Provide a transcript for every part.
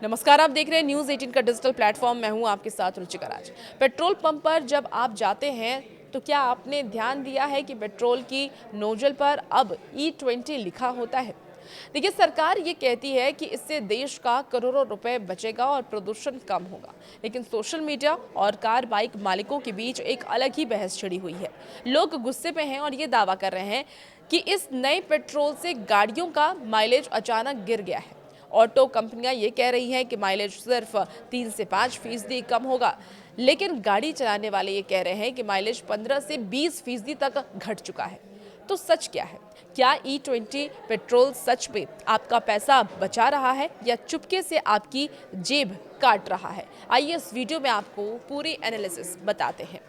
नमस्कार, आप देख रहे हैं न्यूज़ 18 का डिजिटल प्लेटफॉर्म। मैं हूं आपके साथ रुचिका राज। पेट्रोल पंप पर जब आप जाते हैं तो क्या आपने ध्यान दिया है कि पेट्रोल की नोजल पर अब E20 लिखा होता है। देखिए, सरकार ये कहती है कि इससे देश का करोड़ों रुपए बचेगा और प्रदूषण कम होगा, लेकिन सोशल मीडिया और कार बाइक मालिकों के बीच एक अलग ही बहस छिड़ी हुई है। लोग गुस्से में हैं और ये दावा कर रहे हैं कि इस नए पेट्रोल से गाड़ियों का माइलेज अचानक गिर गया है। ऑटो कंपनियां ये कह रही हैं कि माइलेज सिर्फ 3 से 5% कम होगा, लेकिन गाड़ी चलाने वाले ये कह रहे हैं कि माइलेज 15 से 20% तक घट चुका है। तो सच क्या है? क्या E20 पेट्रोल सच में आपका पैसा बचा रहा है या चुपके से आपकी जेब काट रहा है? आइए इस वीडियो में आपको पूरी एनालिसिस बताते हैं।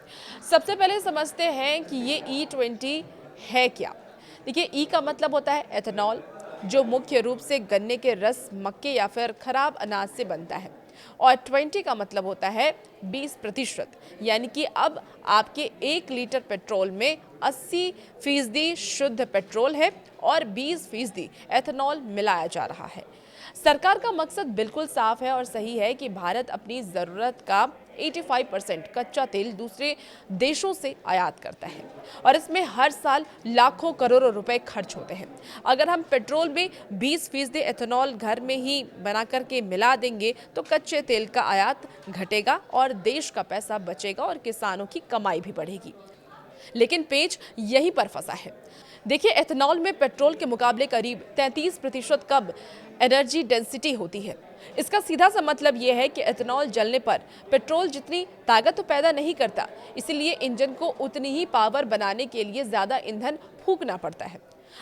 सबसे पहले समझते हैं कि ये E20 है क्या। देखिए, ई का मतलब होता है एथेनॉल, जो मुख्य रूप से गन्ने के रस, मक्के या फिर खराब अनाज से बनता है। और 20 का मतलब होता है 20%, यानी कि अब आपके 1 लीटर पेट्रोल में 80% शुद्ध पेट्रोल है और 20% एथेनॉल मिलाया जा रहा है। सरकार का मकसद बिल्कुल साफ है और सही है कि भारत अपनी ज़रूरत का 85% कच्चा तेल दूसरे देशों से आयात करता है और इसमें हर साल लाखों करोड़ों रुपए खर्च होते हैं। अगर हम पेट्रोल में 20% एथेनॉल घर में ही बना करके मिला देंगे तो कच्चे तेल का आयात घटेगा और देश का पैसा बचेगा और किसानों की कमाई भी बढ़ेगी। लेकिन पेच यहीं पर फंसा है। देखिए, एथेनॉल में पेट्रोल के मुकाबले करीब 33% कम एनर्जी डेंसिटी होती है। इसका सीधा सा मतलब यह है कि एथेनॉल जलने पर पेट्रोल जितनी ताकत तो पैदा नहीं करता, इसलिए इंजन को उतनी ही पावर बनाने के लिए ज़्यादा ईंधन फूंकना पड़ता है।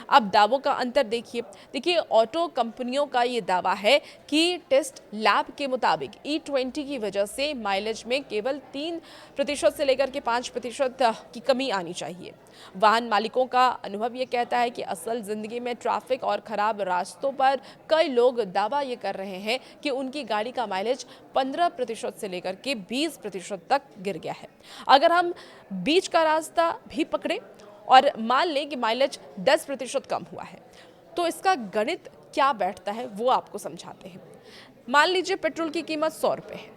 अब दावों का अंतर देखिए, ऑटो कंपनियों का ये दावा है कि टेस्ट लैब के मुताबिक E20 की वजह से माइलेज में केवल 3% से लेकर के 5% की कमी आनी चाहिए। वाहन मालिकों का अनुभव ये कहता है कि असल जिंदगी में ट्रैफिक और खराब रास्तों पर कई लोग दावा ये कर रहे हैं कि उनकी गाड़ी का माइलेज 15% से लेकर के 20% तक गिर गया है। अगर हम बीच का रास्ता भी पकड़े और मान लें कि माइलेज 10% कम हुआ है, तो इसका गणित क्या बैठता है वो आपको समझाते हैं। मान लीजिए पेट्रोल की कीमत 100 रुपये है,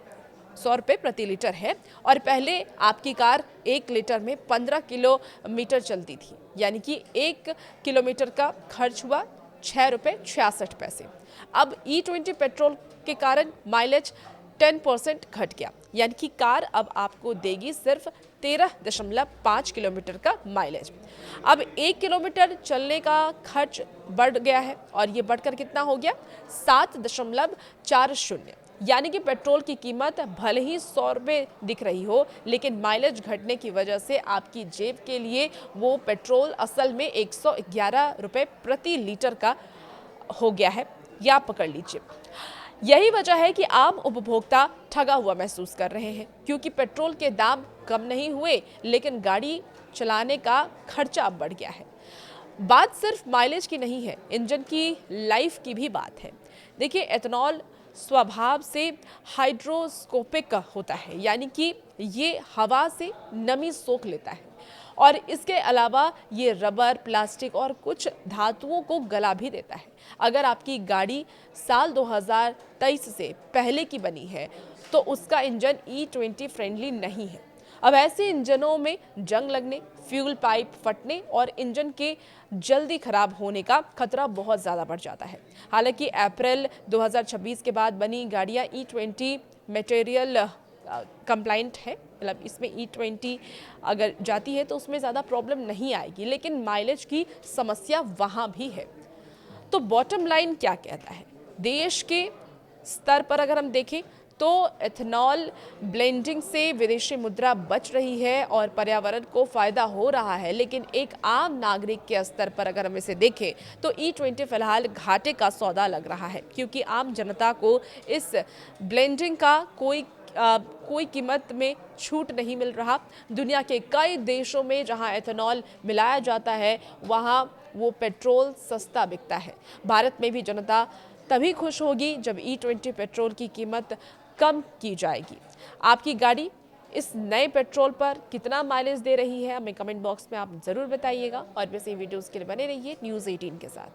100 रुपये प्रति लीटर है और पहले आपकी कार 1 लीटर में 15 किलोमीटर चलती थी, यानी कि 1 किलोमीटर का खर्च हुआ 6 रुपये 66 पैसे। अब E20 पेट्रोल के कारण माइलेज 10% घट गया, यानी कि कार अब आपको देगी सिर्फ 13.5 किलोमीटर का माइलेज। अब 1 किलोमीटर चलने का खर्च बढ़ गया है और ये बढ़कर कितना हो गया? 7.40, यानी कि पेट्रोल की कीमत भले ही 100 रुपये दिख रही हो, लेकिन माइलेज घटने की वजह से आपकी जेब के लिए वो पेट्रोल असल में 111 रुपये प्रति लीटर का हो गया है। या पकड़ लीजिए, यही वजह है कि आम उपभोक्ता ठगा हुआ महसूस कर रहे हैं, क्योंकि पेट्रोल के दाम कम नहीं हुए, लेकिन गाड़ी चलाने का खर्चा अब बढ़ गया है। बात सिर्फ माइलेज की नहीं है, इंजन की लाइफ की भी बात है। देखिए, एथेनॉल स्वभाव से हाइड्रोस्कोपिक होता है, यानी कि ये हवा से नमी सोख लेता है और इसके अलावा ये रबर, प्लास्टिक और कुछ धातुओं को गला भी देता है। अगर आपकी गाड़ी साल 2023 से पहले की बनी है तो उसका इंजन E20 फ्रेंडली नहीं है। अब ऐसे इंजनों में जंग लगने, फ्यूल पाइप फटने और इंजन के जल्दी खराब होने का खतरा बहुत ज़्यादा बढ़ जाता है। हालांकि अप्रैल 2026 के बाद बनी गाड़ियाँ E20 मटेरियल कंप्लाइंट है, मतलब इसमें E20 अगर जाती है तो उसमें ज़्यादा प्रॉब्लम नहीं आएगी, लेकिन माइलेज की समस्या वहाँ भी है। तो बॉटम लाइन क्या कहता है? देश के स्तर पर अगर हम देखें तो एथेनॉल ब्लेंडिंग से विदेशी मुद्रा बच रही है और पर्यावरण को फायदा हो रहा है, लेकिन एक आम नागरिक के स्तर पर अगर हम इसे देखें तो E20 फिलहाल घाटे का सौदा लग रहा है, क्योंकि आम जनता को इस ब्लेंडिंग का कोई कीमत में छूट नहीं मिल रहा। दुनिया के कई देशों में जहां एथेनॉल मिलाया जाता है वहां वो पेट्रोल सस्ता बिकता है। भारत में भी जनता तभी खुश होगी जब E20 पेट्रोल की कीमत कम की जाएगी। आपकी गाड़ी इस नए पेट्रोल पर कितना माइलेज दे रही है, हमें कमेंट बॉक्स में आप ज़रूर बताइएगा और वैसे वीडियोज़ के लिए बने रहिए न्यूज़ 18 के साथ।